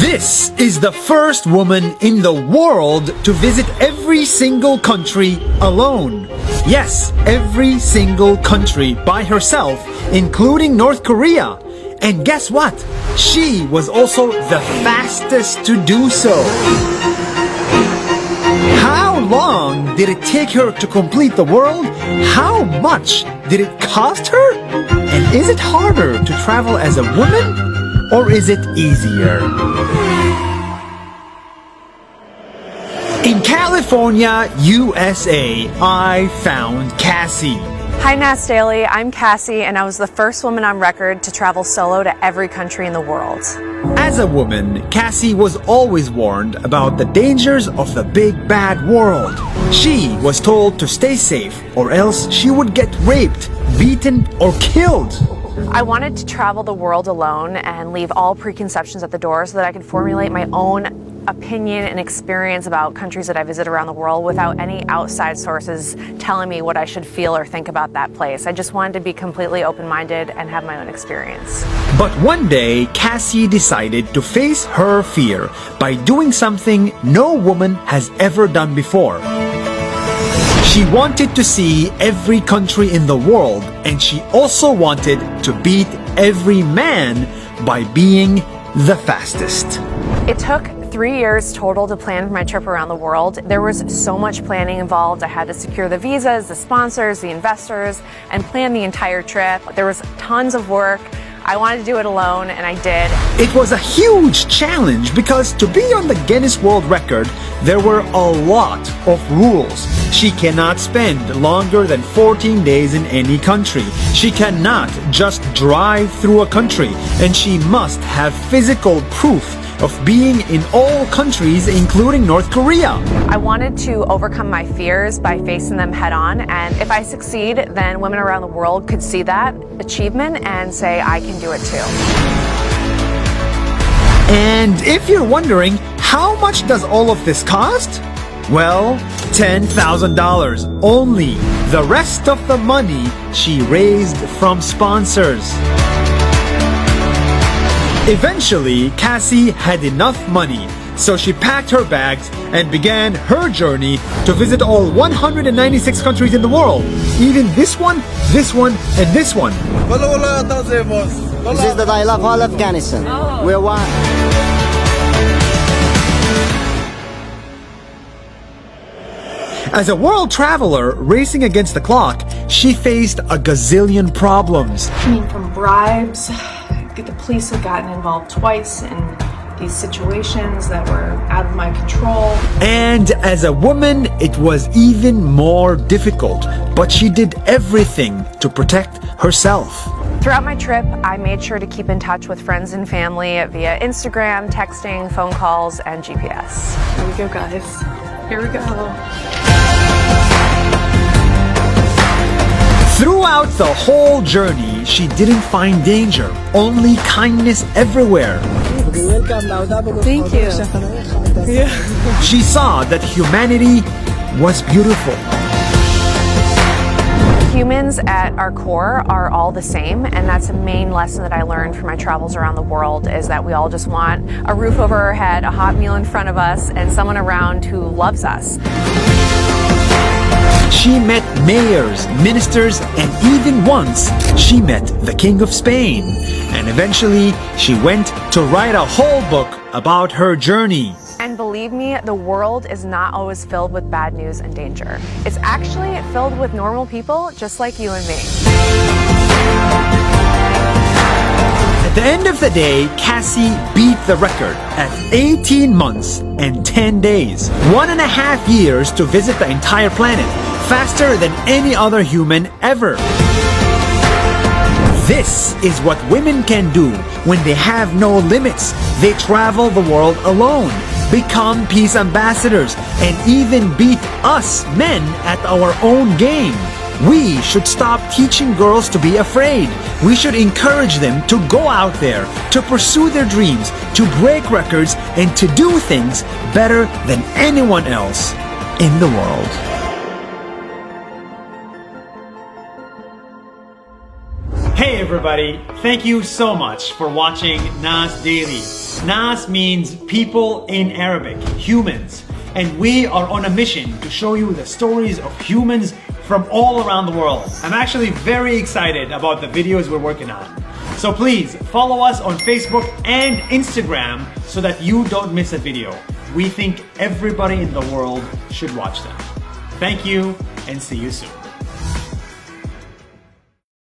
This is the first woman in the world to visit every single country alone. Yes, every single country by herself, including North Korea. And guess what? She was also the fastest to do so. How long did it take her to complete the world? How much did it cost her? And is it harder to travel as a woman? Or is it easier? In California, USA, I found Cassie. Hi Mass Daily, I'm Cassie and I was the first woman on record to travel solo to every country in the world. As a woman, Cassie was always warned about the dangers of the big bad world. She was told to stay safe or else she would get raped, beaten, or killed. I wanted to travel the world alone and leave all preconceptions at the door so that I could formulate my own opinion and experience about countries that I visit around the world without any outside sources telling me what I should feel or think about that place. I just wanted to be completely open-minded and have my own experience. But one day, Cassie decided to face her fear by doing something no woman has ever done before. She wanted to see every country in the world, and she also wanted to beat every man by being the fastest. It took 3 years total to plan for my trip around the world. There was so much planning involved. I had to secure the visas, the sponsors, the investors, and plan the entire trip. There was tons of work. I wanted to do it alone, and I did. It was a huge challenge because to be on the Guinness World Record, there were a lot of rules. She cannot spend longer than 14 days in any country. She cannot just drive through a country, and she must have physical proof of being in all countries, including North Korea. I wanted to overcome my fears by facing them head on, and if I succeed, then women around the world could see that achievement and say, I can do it too. And if you're wondering, how much does all of this cost? Well, $10,000 only. The rest of the money she raised from sponsors. Eventually, Cassie had enough money, so she packed her bags and began her journey to visit all 196 countries in the world. Even this one, and this one. This is the dialogue hall of Afghanistan. We're one. As a world traveler racing against the clock, she faced a gazillion problems. I mean, from bribes, the police have gotten involved twice in these situations that were out of my control. And as a woman, it was even more difficult, but she did everything to protect herself. Throughout my trip, I made sure to keep in touch with friends and family via Instagram, texting, phone calls, and GPS. Here we go, guys. Here we go. Throughout the whole journey, she didn't find danger, only kindness everywhere. Thank you. Yeah. She saw that humanity was beautiful. Humans at our core are all the same, and that's a main lesson that I learned from my travels around the world, is that we all just want a roof over our head, a hot meal in front of us, and someone around who loves us. She met mayors, ministers, and even once she met the King of Spain. And eventually she went to write a whole book about her journey. And believe me, the world is not always filled with bad news and danger. It's actually filled with normal people just like you and me. At the end of the day, Cassie beat the record at 18 months and 10 days. 1.5 years to visit the entire planet, faster than any other human ever. This is what women can do when they have no limits. They travel the world alone, become peace ambassadors, and even beat us men at our own game. We should stop teaching girls to be afraid. We should encourage them to go out there, to pursue their dreams, to break records, and to do things better than anyone else in the world. Hey everybody, thank you so much for watching Nas Daily. Nas means people in Arabic, humans. And we are on a mission to show you the stories of humans from all around the world. I'm actually very excited about the videos we're working on. So please follow us on Facebook and Instagram so that you don't miss a video. We think everybody in the world should watch them. Thank you and see you soon.